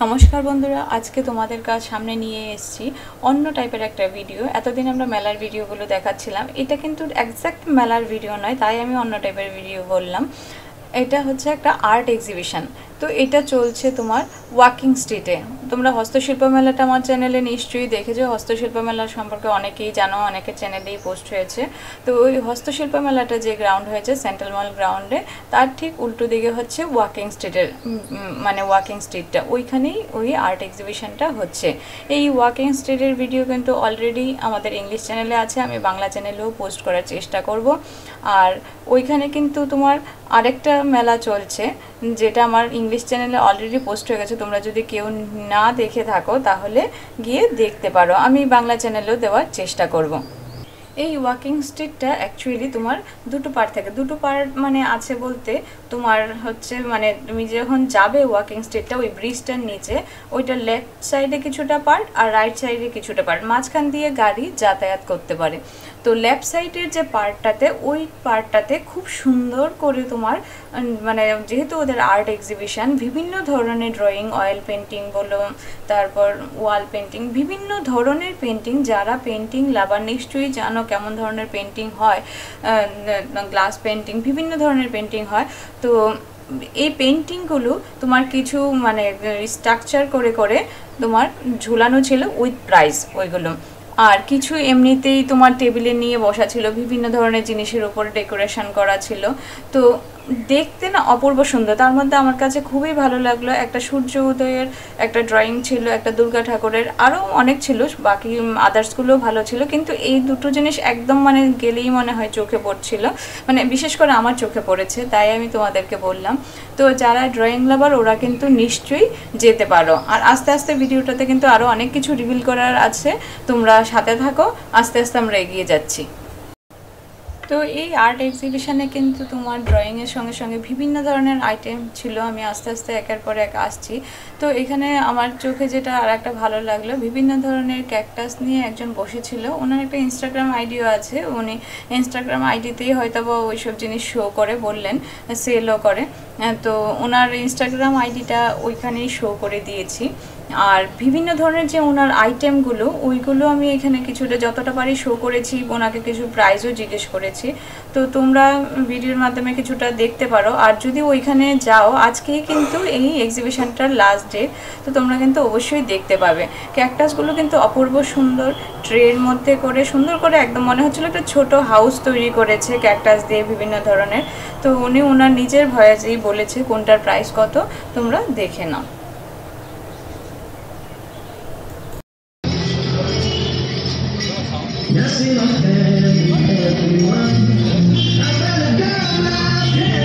নমস্কার বন্ধুরা, আজকে তোমাদের কাছে সামনে নিয়ে এসেছি অন্য টাইপের একটা ভিডিও। এতদিন আমরা মেলার ভিডিওগুলো দেখাচ্ছিলাম, এটা কিন্তু এক্স্যাক্ট মেলার ভিডিও নয়, তাই আমি অন্য টাইপের ভিডিও বললাম। এটা হচ্ছে একটা আর্ট এক্সিবিশন। তো এটা চলছে তোমার ওয়াকিং স্ট্রিটে। তোমরা হস্তশিল্প মেলাটা আমার চ্যানেলে নিশ্চয়ই দেখেছো। হস্তশিল্প মেলা সম্পর্কে অনেকেই জানো, অনেকের চ্যানেলেই পোস্ট হয়েছে। তো ওই হস্তশিল্প মেলাটা যে গ্রাউন্ড হয়েছে সেন্ট্রাল মল গ্রাউন্ডে, তার ঠিক উল্টো দিকে হচ্ছে ওয়াকিং স্ট্রিটের মানে ওয়াকিং স্ট্রিটটা, ওইখানেই ওই আর্ট এক্সিবিশনটা হচ্ছে। এই ওয়াকিং স্ট্রিটের ভিডিও কিন্তু অলরেডি আমাদের ইংলিশ চ্যানেলে আছে, আমি বাংলা চ্যানেলেও পোস্ট করার চেষ্টা করব। আর ওইখানে কিন্তু তোমার আরেকটা মেলা চলছে, যেটা আমার ইংলিশ চ্যানেলে অলরেডি পোস্ট হয়ে গেছে। তোমরা যদি কেউ না দেখে থাকো তাহলে গিয়ে দেখতে পারো, আমি বাংলা চ্যানেলেও দেওয়ার চেষ্টা করব। এই ওয়াকিং স্ট্রিটটা অ্যাকচুয়ালি তোমার দুটো পার্ট থাকে। দুটো পার্ট মানে আছে বলতে তোমার হচ্ছে মানে তুমি যখন যাবে ওয়াকিং স্ট্রিটটা, ওই ব্রিজটার নিচে ওইটা লেফট সাইডে কিছুটা পার্ট আর রাইট সাইডে কিছুটা পার্ট, মাঝখান দিয়ে গাড়ি যাতায়াত করতে পারে। তো লেফট সাইডের যে পার্টটাতে, ওই পার্টটাতে খুব সুন্দর করে তোমার মানে যেহেতু ওদের আর্ট এক্সিবিশন, বিভিন্ন ধরনের ড্রয়িং, অয়েল পেন্টিং বলো, তারপর ওয়াল পেন্টিং, বিভিন্ন ধরনের পেন্টিং। যারা পেন্টিং লাভার নিশ্চয়ই জানো কেমন ধরনের পেন্টিং হয়, গ্লাস পেন্টিং, বিভিন্ন ধরনের পেন্টিং হয়। তো এই পেন্টিংগুলো তোমার কিছু মানে স্ট্রাকচার করে করে তোমার ঝুলানো ছিল উইথ প্রাইস ওইগুলো। আর কিছু এমনিতেই তোমার টেবিলে নিয়ে বসা ছিল, বিভিন্ন ধরনের জিনিসের উপর ডেকোরেশন করা ছিল। তো দেখতে না অপূর্ব সুন্দর। তার মধ্যে আমার কাছে খুবই ভালো লাগলো, একটা সূর্য উদয়ের একটা ড্রয়িং ছিল, একটা দুর্গা ঠাকুরের, আরও অনেক ছিল, বাকি আদার্সগুলোও ভালো ছিল। কিন্তু এই দুটো জিনিস একদম মানে গেলেই মনে হয় চোখে পড়ছিল, মানে বিশেষ করে আমার চোখে পড়েছে, তাই আমি তোমাদেরকে বললাম। তো যারা ড্রয়িং লাভার ওরা কিন্তু নিশ্চয়ই যেতে পারো। আর আস্তে আস্তে ভিডিওটাতে কিন্তু আরও অনেক কিছু রিভিল করার আছে, তোমরা সাথে থাকো, আস্তে আস্তে আমরা এগিয়ে যাচ্ছি। তো এই আর্ট এক্সিবিশনে কিন্তু তোমার ড্রয়িংয়ের সঙ্গে সঙ্গে বিভিন্ন ধরনের আইটেম ছিল। আমি আস্তে আস্তে একের পর এক আসছি। তো এখানে আমার চোখে যেটা আর একটা ভালো লাগলো, বিভিন্ন ধরনের ক্যাকটাস নিয়ে একজন বসেছিল। ওনার একটা ইনস্টাগ্রাম আইডিও আছে, উনি ইনস্টাগ্রাম আইডিতেই হয়তো বা ওইসব জিনিস শো করে, বললেন সেলও করে। তো ওনার ইনস্টাগ্রাম আইডিটা ওইখানেই শো করে দিয়েছি। আর বিভিন্ন ধরনের যে ওনার আইটেমগুলো, ওইগুলো আমি এখানে কিছুটা যতটা পারি শো করেছি, ওনাকে কিছু প্রাইসও জিজ্ঞেস করেছি। তো তোমরা ভিডিওর মাধ্যমে কিছুটা দেখতে পারো। আর যদি ওইখানে যাও, আজকেই কিন্তু এই এক্সিবিশনটার লাস্ট ডে, তো তোমরা কিন্তু অবশ্যই দেখতে পাবে। ক্যাকটাসগুলো কিন্তু অপূর্ব সুন্দর, ট্রের মধ্যে করে সুন্দর করে একদম মনে হচ্ছিল একটা ছোট হাউস তৈরি করেছে ক্যাকটাস দিয়ে বিভিন্ন ধরনের। তো উনি ওনার নিজের ভয়েসেই বলেছে কোনটার প্রাইস কত, তোমরা দেখে নাও।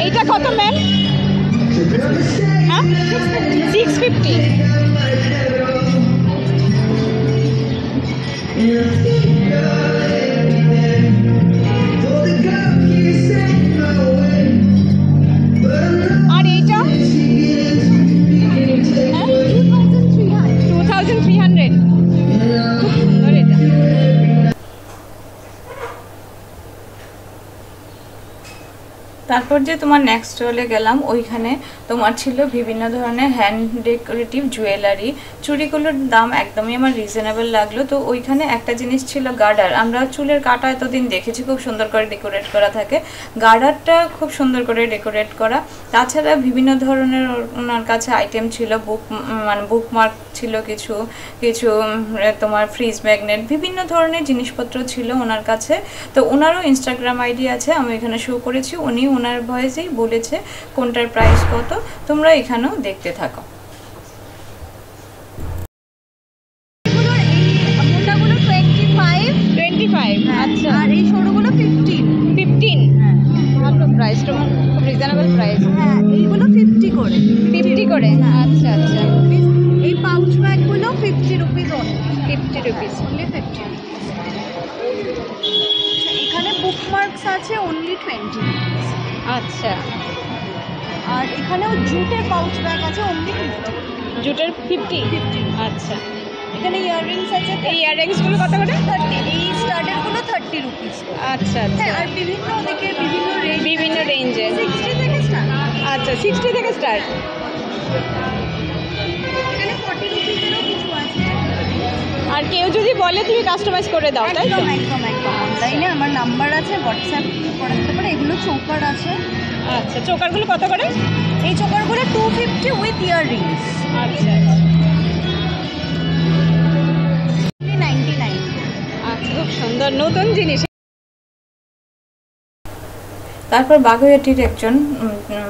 এইটা কত ম্যাম? হ্যাঁ 650। আর এইটা 2300। খুব সুন্দর এটা। তারপর যে তোমার নেক্সট চলে গেলাম, ওইখানে তোমার ছিল বিভিন্ন ধরনের হ্যান্ড ডেকোরেটিভ জুয়েলারি। চুড়িগুলোর দাম একদমই আমার রিজনেবল লাগলো। তো ওইখানে একটা জিনিস ছিল গার্ডার। আমরা চুলের কাটা এতদিন দেখেছি খুব সুন্দর করে ডেকোরেট করা থাকে, গার্ডারটা খুব সুন্দর করে ডেকোরেট করা। তাছাড়া বিভিন্ন ধরনের ওনার কাছে আইটেম ছিল, মানে বুকমার্ক ছিল, কিছু কিছু তোমার ফ্রিজ ম্যাগনেট, বিভিন্ন ধরনের জিনিসপত্র ছিল ওনার কাছে। তো ওনারও ইনস্টাগ্রাম আইডি আছে, আমি এখানে শো করেছি। উনি ওনার ভয়েসেই বলেছে কোনটার প্রাইস কত, তোমরা এখানেও দেখতে থাকো। মুন্ডাগুলো 25। আচ্ছা, আর এই সরুগুলো 15। হ্যাঁ, ভালো প্রাইসটা, খুব রিজনেবল প্রাইস। হ্যাঁ, এইগুলো 50 করে। আচ্ছা আচ্ছা। এই পাউচ ব্যাগগুলো 50 রুপিস অনলি। 50 rupees only, 50। এখানে বুকমার্কস আছে অনলি 20 রুপিস। আচ্ছা। আর এখানেও জুটের পাউচ ব্যাগ আছে অনলি 50। জুটের 50। আচ্ছা। এখানে ইয়াররিংস আছে। এই ইয়াররিংসগুলো কত করে? 30। এই স্টাডেরগুলো 30 রুপিস। আচ্ছা আচ্ছা। আর বিভিন্ন দিকে বিভিন্ন রেঞ্জে 60 থেকে স্টার্ট। আচ্ছা, 60 থেকে স্টার্ট। এখানে কেউ যদি বলে তুমি কাস্টমাইজ করে দাও, তাই তো? একদম একদম একদম। অনলাইনে আমার নাম্বার আছে, হোয়াটসঅ্যাপ করে দিতে পারে। এগুলো চোকার আছে। আচ্ছা, চোকারগুলো কত করে? এই চোকারগুলো 250 উইথ ইয়াররিংস। আচ্ছা 99। আচ্ছা, খুব সুন্দর নতুন জিনিস। তারপর বাগুইআটির একজন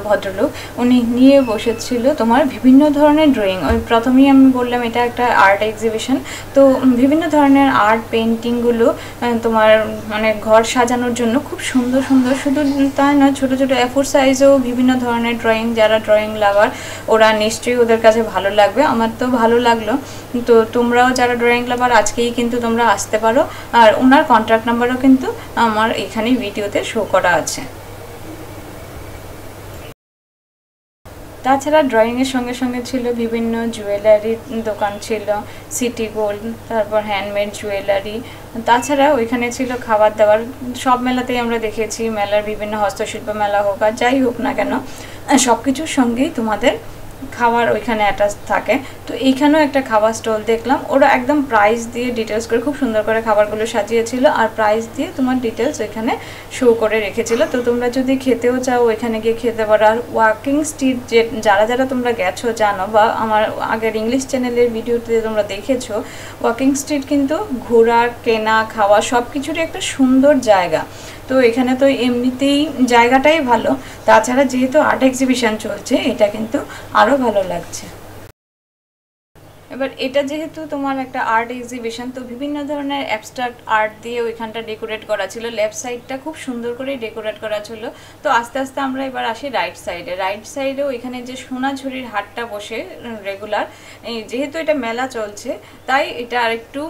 ভদ্রলোক উনি নিয়ে বসেছিল তোমার বিভিন্ন ধরনের ড্রয়িং। ওই প্রথমেই আমি বললাম এটা একটা আর্ট এক্সিবিশন, তো বিভিন্ন ধরনের আর্ট পেন্টিংগুলো তোমার মানে ঘর সাজানোর জন্য খুব সুন্দর সুন্দর, শুধু তাই না ছোটো ছোটো A4 সাইজেও বিভিন্ন ধরনের ড্রয়িং। যারা ড্রয়িং লাভার ওরা নিশ্চয়ই ওদের কাছে ভালো লাগবে, আমার তো ভালো লাগলো। তো তোমরাও যারা ড্রয়িং লাভার আজকেই কিন্তু তোমরা আসতে পারো। আর ওনার কন্ট্যাক্ট নাম্বারও কিন্তু আমার এখানে ভিডিওতে শো করা আছে। তাছাড়া ড্রয়িংয়ের সঙ্গে সঙ্গে ছিল বিভিন্ন জুয়েলারির দোকান ছিল, সিটি গোল্ড, তারপর হ্যান্ডমেড জুয়েলারি। তাছাড়া ওইখানে ছিল খাবার দাবার। সব মেলাতেই আমরা দেখেছি, মেলার বিভিন্ন হস্তশিল্প মেলা হোক আর যাই হোক না কেন, সব কিছুর সঙ্গেই তোমাদের খাবার ওইখানে অ্যাটাচ থাকে। তো এইখানেও একটা খাবার স্টল দেখলাম, ওরা একদম প্রাইস দিয়ে ডিটেলস করে খুব সুন্দর করে খাবারগুলো সাজিয়েছিল, আর প্রাইস দিয়ে তোমার ডিটেলস ওইখানে শো করে রেখেছিল। তো তোমরা যদি খেতেও চাও ওইখানে গিয়ে খেতে পারো। আর ওয়াকিং স্ট্রিট যে যারা যারা তোমরা গেছো জানো, বা আমার আগের ইংলিশ চ্যানেলের ভিডিওতে তোমরা দেখেছো, ওয়াকিং স্ট্রিট কিন্তু ঘোরা, কেনা, খাওয়া সব কিছুরই একটা সুন্দর জায়গা। তো এখানে তো এমনিতেই জায়গাটাই ভালো, তাছাড়া যেহেতু আর্ট এক্সিবিশন চলছে এটা কিন্তু আরও ভালো লাগছে। এবার এটা যেহেতু তোমার একটা আর্ট এক্সিবিশন, তো বিভিন্ন ধরনের অ্যাবস্ট্রাক্ট আর্ট দিয়ে ওইখানটা ডেকোরেট করা ছিল। লেফট সাইডটা খুব সুন্দর করেই ডেকোরেট করা ছিল। তো আস্তে আস্তে আমরা এবার আসি রাইট সাইডে। রাইট সাইডেও এখানে যে সোনাঝুরির হাটটা বসে রেগুলার, যেহেতু এটা মেলা চলছে তাই এটা আরেকটু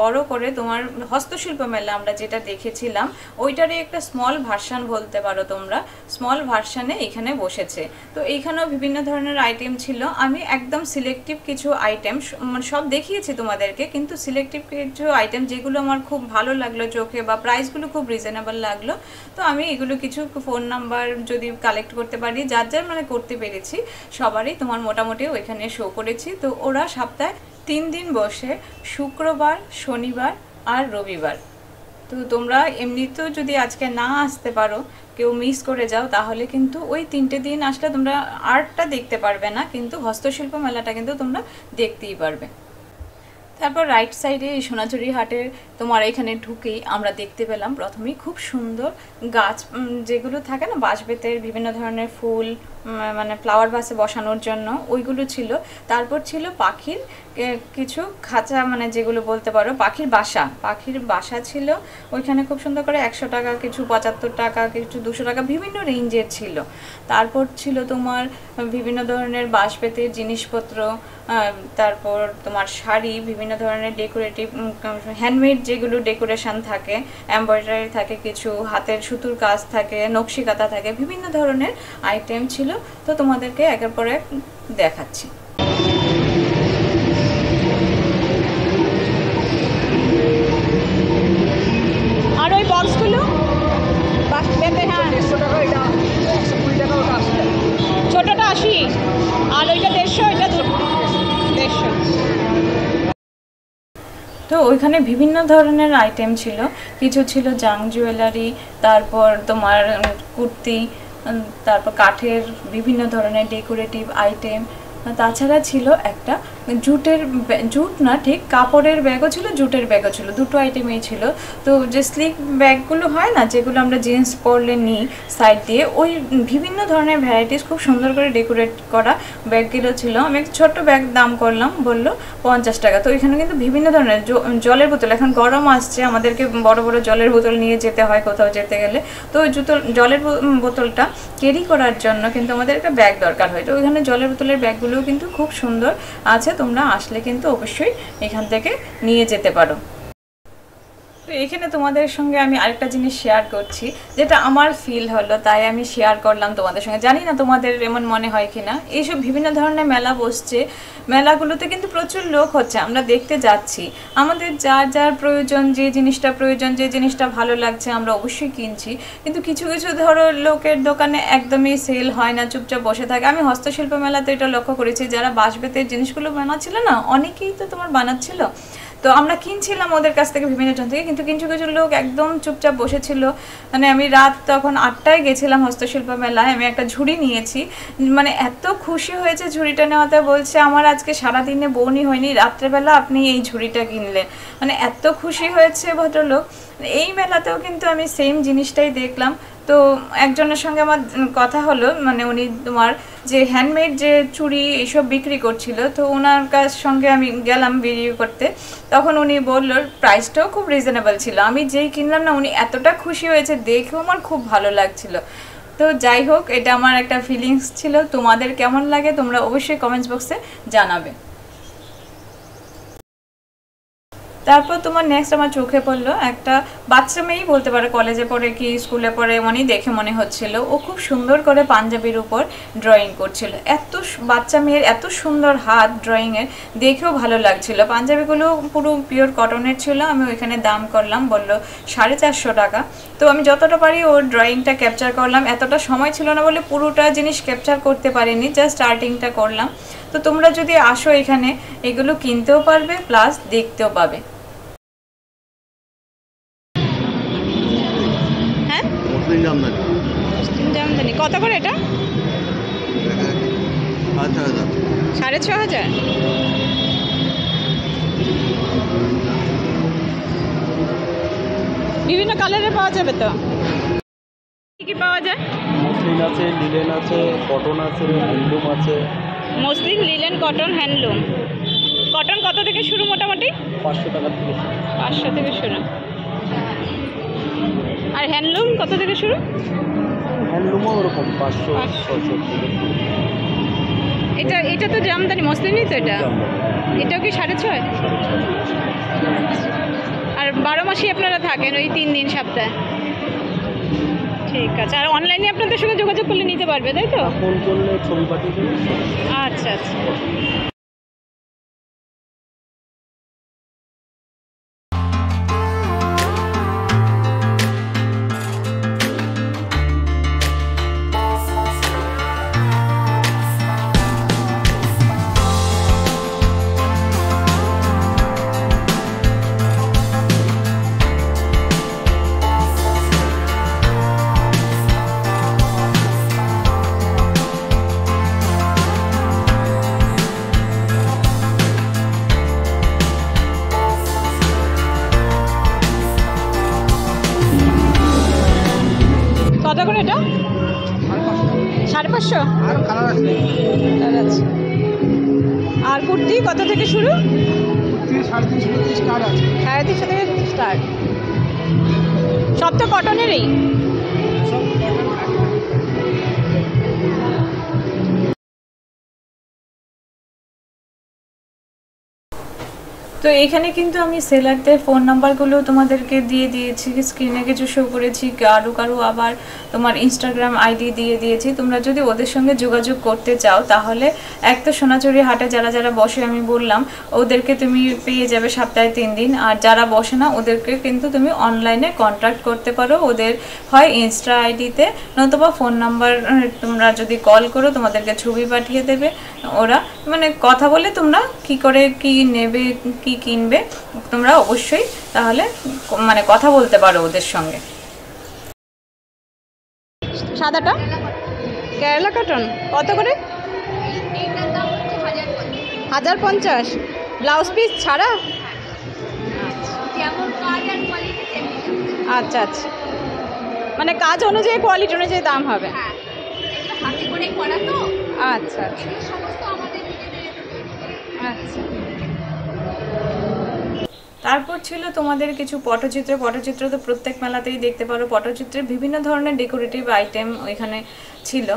বড় করে তোমার হস্তশিল্প মেলা আমরা যেটা দেখেছিলাম ওইটারই একটা স্মল ভার্সান বলতে পারো তোমরা। স্মল ভার্সানে এখানে বসেছে। তো এইখানেও বিভিন্ন ধরনের আইটেম ছিল। আমি একদম সিলেক্টিভ কিছু আইটেম, মানে সব দেখিয়েছি তোমাদেরকে, কিন্তু সিলেক্টিভ কিছু আইটেম যেগুলো আমার খুব ভালো লাগলো চোখে, বা প্রাইসগুলো খুব রিজনেবল লাগলো, তো আমি এগুলো কিছু ফোন নাম্বার যদি কালেক্ট করতে পারি, যার যার মানে করতে পেরেছি সবারই তোমার মোটামুটি ওইখানে শো করেছি। তো ওরা সপ্তাহে 3 দিন বসে, শুক্রবার, শনিবার আর রবিবার। তো তোমরা এমনিতেও যদি আজকে না আসতে পারো, কেউ মিস করে যাও, তাহলে কিন্তু ওই 3টে দিন আসলে তোমরা আর্টটা দেখতে পারবে না, কিন্তু হস্তশিল্প মেলাটা কিন্তু তোমরা দেখতেই পারবে। তারপর রাইট সাইডে এই সোনাঝুরি হাটের তোমার এখানে ঢুকেই আমরা দেখতে পেলাম প্রথমেই খুব সুন্দর গাছ, যেগুলো থাকে না বাঁশ বেতের বিভিন্ন ধরনের ফুল, মানে ফ্লাওয়ার ভাসে বসানোর জন্য, ওইগুলো ছিল। তারপর ছিল পাখির কিছু খাঁচা, মানে যেগুলো বলতে পারো পাখির বাসা ছিল ওইখানে খুব সুন্দর করে 100 টাকা, কিছু 75 টাকা, কিছু 200 টাকা, বিভিন্ন রেঞ্জের ছিল। তারপর ছিল তোমার বিভিন্ন ধরনের বাঁশ বেতের জিনিসপত্র, তারপর তোমার শাড়ি, বিভিন্ন ধরনের ডেকোরেটিভ হ্যান্ডমেড যেগুলো ডেকোরেশন থাকে, এমব্রয়ডারি থাকে, কিছু হাতের সুতুর কাজ থাকে, নকশি কাঁথা থাকে, বিভিন্ন ধরনের আইটেম ছিল। তো তোমাদেরকে একের পর এক দেখাচ্ছি। আর ওই বক্সগুলো ছোটটা 80, আর ওইটা 150, ওইটা 150। তো ওইখানে বিভিন্ন ধরনের আইটেম ছিল, কিছু ছিল জাং জুয়েলারি, তারপর তোমার কুর্তি, তারপর কাঠের বিভিন্ন ধরনের ডেকোরেটিভ আইটেম। তাছাড়া ছিল একটা জুট না ঠিক কাপড়ের ব্যাগও ছিল, জুটের ব্যাগও ছিল, দুটো আইটেমই ছিল। তো যে স্লিক ব্যাগগুলো হয় না, যেগুলো আমরা জিন্স পরলে নিই সাইড দিয়ে, ওই বিভিন্ন ধরনের ভ্যারাইটিস খুব সুন্দর করে ডেকোরেট করা ব্যাগগুলো ছিল। আমি একটা ছোট্ট ব্যাগ দাম করলাম, বললো 50 টাকা। তো এখানে কিন্তু বিভিন্ন ধরনের জলের বোতল, এখন গরম আসছে, আমাদেরকে বড় বড় জলের বোতল নিয়ে যেতে হয় কোথাও যেতে গেলে, তো ওই জলের বোতলটা ক্যারি করার জন্য কিন্তু আমাদের একটা ব্যাগ দরকার হয়। তো ওইখানে জলের বোতলের ব্যাগগুলো কিন্তু খুব সুন্দর আছে, তোমরা আসলে কিন্তু অবশ্যই এখান থেকে নিয়ে যেতে পারো। তো এখানে তোমাদের সঙ্গে আমি আরেকটা জিনিস শেয়ার করছি, যেটা আমার ফিল হলো, তাই আমি শেয়ার করলাম তোমাদের সঙ্গে। জানি না তোমাদের এমন মনে হয় কিনা। এইসব বিভিন্ন ধরনের মেলা বসছে, মেলাগুলোতে কিন্তু প্রচুর লোক হচ্ছে, আমরা দেখতে যাচ্ছি, আমাদের যার যার প্রয়োজন, যে জিনিসটা প্রয়োজন, যে জিনিসটা ভালো লাগছে আমরা অবশ্যই কিনছি। কিন্তু কিছু কিছু ধরো লোকের দোকানে একদমই সেল হয় না, চুপচাপ বসে থাকে। আমি হস্তশিল্প মেলাতে এটা লক্ষ্য করেছি, যারা বাঁশ বেতের জিনিসগুলো বানাচ্ছিল না, অনেকেই তো তোমার বানাচ্ছিল, তো আমরা কিনছিলাম ওদের কাছ থেকে বিভিন্ন জন থেকে, কিন্তু কিছু কিছু লোক একদম চুপচাপ বসেছিল। মানে আমি রাত তখন 8টায় গেছিলাম হস্তশিল্প মেলায়, আমি একটা ঝুড়ি নিয়েছি, মানে এত খুশি হয়েছে ঝুড়িটা নেওয়াতে, বলছে আমার আজকে সারাদিনে বোনই হয়নি, রাত্রেবেলা আপনি এই ঝুড়িটা কিনলেন, মানে এত খুশি হয়েছে ভদ্রলোক। এই মেলাতেও কিন্তু আমি সেম জিনিসটাই দেখলাম। তো একজনের সঙ্গে আমার কথা হলো, মানে উনি তোমার যে হ্যান্ডমেড যে চুড়ি এইসব বিক্রি করছিল, তো ওনার কাছ সঙ্গে আমি গেলাম ভিডিও করতে। তখন উনি বললো প্রাইসটাও খুব রিজনেবল ছিল, আমি যেই কিনলাম না উনি এতটা খুশি হয়েছে, দেখেও আমার খুব ভালো লাগছিল। তো যাই হোক, এটা আমার একটা ফিলিংস ছিল। তোমাদের কেমন লাগে তোমরা অবশ্যই কমেন্টস বক্সে জানাবে। তারপর তোমার নেক্সট আমার চোখে পড়লো একটা বাচ্চা মেয়েই বলতে পারে, কলেজে পড়ে কি স্কুলে পড়ে, উনি দেখে মনে হচ্ছিল ও খুব সুন্দর করে পাঞ্জাবির উপর ড্রয়িং করছিল। এত বাচ্চা মেয়ের এত সুন্দর হাত ড্রয়িংয়ের, দেখেও ভালো লাগছিল। পাঞ্জাবিগুলো পুরো পিওর কটনের ছিল। আমি ওইখানে দাম করলাম, বললো 450 টাকা। তো আমি যতটা পারি ওর ড্রয়িংটা ক্যাপচার করলাম, এতটা সময় ছিল না বলে পুরোটা জিনিস ক্যাপচার করতে পারিনি, জাস্ট স্টার্টিংটা করলাম। তো তোমরা যদি আসো এখানে, এগুলো কিনতেও পারবে প্লাস দেখতেও পাবে। হ্যাঁ, মুসলিম জামদানি। মুসলিম জামদানি কত করে এটা? 6,500। বিভিন্ন কালারের পাওয়া যাবে তো? কি কি পাওয়া যায়? মসলিন আছে, লিলেন আছে, কটন আছে, হ্যান্ডলুম আছে। Muslin, linen, cotton, handloom. Cotton কত থেকে শুরু মোটামুটি? 500 টাকা থেকে। 500 থেকে শুরু। আর হ্যান্ডলুম কত থেকে শুরু? হ্যান্ডলুমও ওরকম 500 600 থেকে। এটা তো জামদানি, মসলিনই তো এটা। এটাও কি 6.5? আর 12 মাসই আপনারা থাকেন ওই 3 দিন সপ্তাহে? ঠিক আছে। আর অনলাইনে আপনাদের সঙ্গে যোগাযোগ করলে নিতে পারবে, তাই তো? ফোন করলে ছবি পাঠিয়ে দেবে। আচ্ছা আচ্ছা। কত করে এটা? 550। আর কালার আছে? আচ্ছা। আর কুর্তি কত থেকে শুরু? 350 থেকে স্টার্ট আছে। 350 থেকে স্টার্ট। সব তো কটনেরই? সব কটন থাকে। তো এখানে কিন্তু আমি সেলারদের ফোন নাম্বারগুলো তোমাদেরকে দিয়ে দিয়েছি, স্ক্রিনে কিছু শো করেছি, কারো আবার তোমার ইনস্টাগ্রাম আইডি দিয়ে দিয়েছি। তোমরা যদি ওদের সঙ্গে যোগাযোগ করতে চাও তাহলে এক তো সোনাঝুরি হাটে যারা বসে আমি বললাম ওদেরকে তুমি পেয়ে যাবে সপ্তাহে 3 দিন, আর যারা বসে না ওদেরকে কিন্তু তুমি অনলাইনে কন্ট্যাক্ট করতে পারো। ওদের হয় ইনস্টা আইডিতে, নতুবা ফোন নাম্বার তোমরা যদি কল করো তোমাদেরকে ছবি পাঠিয়ে দেবে ওরা, মানে কথা বলে তোমরা কি করে কি নেবে কি কিনবে তোমরা অবশ্যই তাহলে মানে কথা বলতে পারো ওদের সঙ্গে। সাদাটা কেরালা কটন কত করে? 1050। ব্লাউজ পিস ছাড়া? আচ্ছা আচ্ছা, মানে কাজ অনুযায়ী কোয়ালিটি অনুযায়ী দাম হবে। আচ্ছা আচ্ছা। তারপর ছিল তোমাদের কিছু পটচিত্র তো প্রত্যেক মেলাতেই দেখতে পারো। পটচিত্রের বিভিন্ন ধরনের ডেকোরেটিভ আইটেম ওইখানে ছিল,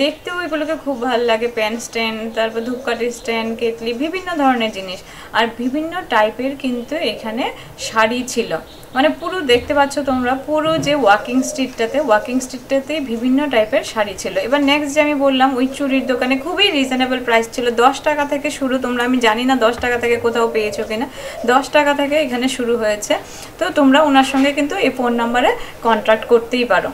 দেখতেও ওইগুলোকে খুব ভালো লাগে। পেন স্ট্যান্ড, তারপর ধূপকাঠি স্ট্যান্ড, কেটলি, বিভিন্ন ধরনের জিনিস। আর বিভিন্ন টাইপের কিন্তু এখানে শাড়ি ছিল, মানে পুরো দেখতে পাচ্ছ তোমরা পুরো যে ওয়াকিং স্ট্রিটটাতে বিভিন্ন টাইপের শাড়ি ছিল। এবার নেক্সট যে আমি বললাম ওই চুড়ির দোকানে খুবই রিজনেবল প্রাইস ছিল, 10 টাকা থেকে শুরু। তোমরা আমি জানি না 10 টাকা থেকে কোথাও পেয়েছো কিনা, 10 টাকা থেকে এখানে শুরু হয়েছে। তো তোমরা ওনার সঙ্গে কিন্তু এই ফোন নাম্বারে কন্ট্যাক্ট করতেই পারো।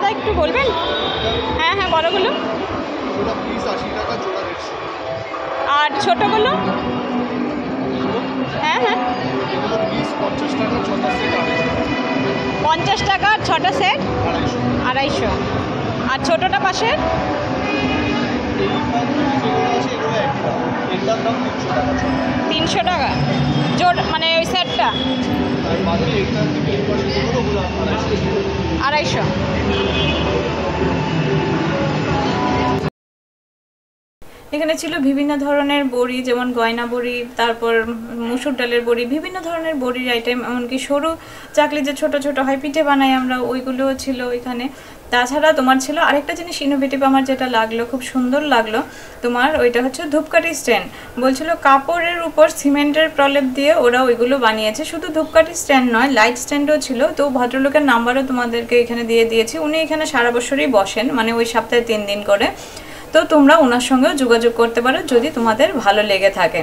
দাদা একটু বলবেন? হ্যাঁ হ্যাঁ, বড়গুলো। আর ছোটগুলো? হ্যাঁ হ্যাঁ, 50 টাকা 6টা সেট, 250। আর ছোটটা পাশে? 300 টাকা জোড়, মানে ওই সেটটা 250। এখানে ছিল বিভিন্ন ধরনের বড়ি, যেমন গয়না বড়ি, তারপর মুসুর ডালের বড়ি, বিভিন্ন ধরনের বড়ির আইটেম, এমনকি সরু চাকলি যে ছোট ছোট হয় পিঠে বানাই আমরা, ওইগুলোও ছিল এখানে। তাছাড়া তোমার ছিল আরেকটা জিনিস ইনোভেটিভ আমার যেটা লাগলো, খুব সুন্দর লাগলো তোমার, ওইটা হচ্ছে ধূপকাঠি স্ট্যান্ড। বলছিল কাপড়ের উপর সিমেন্টের প্রলেপ দিয়ে ওরা ওইগুলো বানিয়েছে। শুধু ধূপকাঠি স্ট্যান্ড নয়, লাইট স্ট্যান্ডও ছিল। তো ভদ্রলোকের নাম্বারও তোমাদেরকে এখানে দিয়ে দিয়েছি। উনি এখানে সারা বছরই বসেন, মানে ওই সপ্তাহে 3 দিন করে। তো তোমরা ওনার সঙ্গেও যোগাযোগ করতে পারো যদি তোমাদের ভালো লেগে থাকে।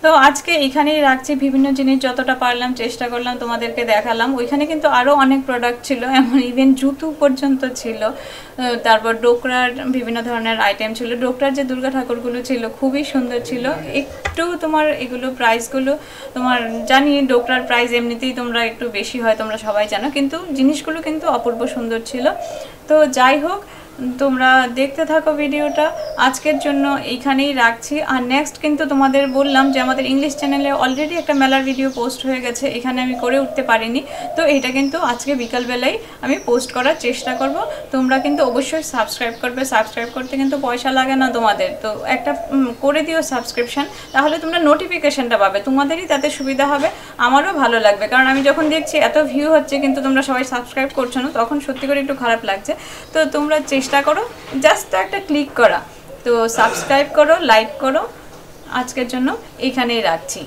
তো আজকে এখানেই রাখছি। বিভিন্ন জিনিস যতটা পারলাম চেষ্টা করলাম তোমাদেরকে দেখালাম। ওইখানে কিন্তু আরও অনেক প্রোডাক্ট ছিল, এমন ইভেন জুতো পর্যন্ত ছিল। তারপর ডোকরার বিভিন্ন ধরনের আইটেম ছিল। ডোকরার যে দুর্গা ঠাকুরগুলো ছিল খুবই সুন্দর ছিল। একটু তোমার এগুলো প্রাইসগুলো তোমার জানি, ডোকরার প্রাইস এমনিতেই তোমরা একটু বেশি হয়, তোমরা সবাই জানো, কিন্তু জিনিসগুলো কিন্তু অপূর্ব সুন্দর ছিল। তো যাই হোক, তোমরা দেখতে থাকো ভিডিওটা। আজকের জন্য এইখানেই রাখছি। আর নেক্সট কিন্তু তোমাদের বললাম যে আমাদের ইংলিশ চ্যানেলে অলরেডি একটা মেলার ভিডিও পোস্ট হয়ে গেছে, এখানে আমি করে উঠতে পারিনি, তো এটা কিন্তু আজকে বিকালবেলায় আমি পোস্ট করার চেষ্টা করব। তোমরা কিন্তু অবশ্যই সাবস্ক্রাইব করবে, সাবস্ক্রাইব করতে কিন্তু পয়সা লাগে না তোমাদের, তো একটা করে দিও সাবস্ক্রিপশান, তাহলে তোমরা নোটিফিকেশানটা পাবে, তোমাদেরই তাতে সুবিধা হবে, আমারও ভালো লাগবে। কারণ আমি যখন দেখছি এত ভিউ হচ্ছে কিন্তু তোমরা সবাই সাবস্ক্রাইব করছো না, তখন সত্যি করে একটু খারাপ লাগছে। তো তোমরা চেষ্টা করো জাস্ট একটা ক্লিক করা, তো সাবস্ক্রাইব করো, লাইক করো। আজকের জন্য এখানেই রাখছি।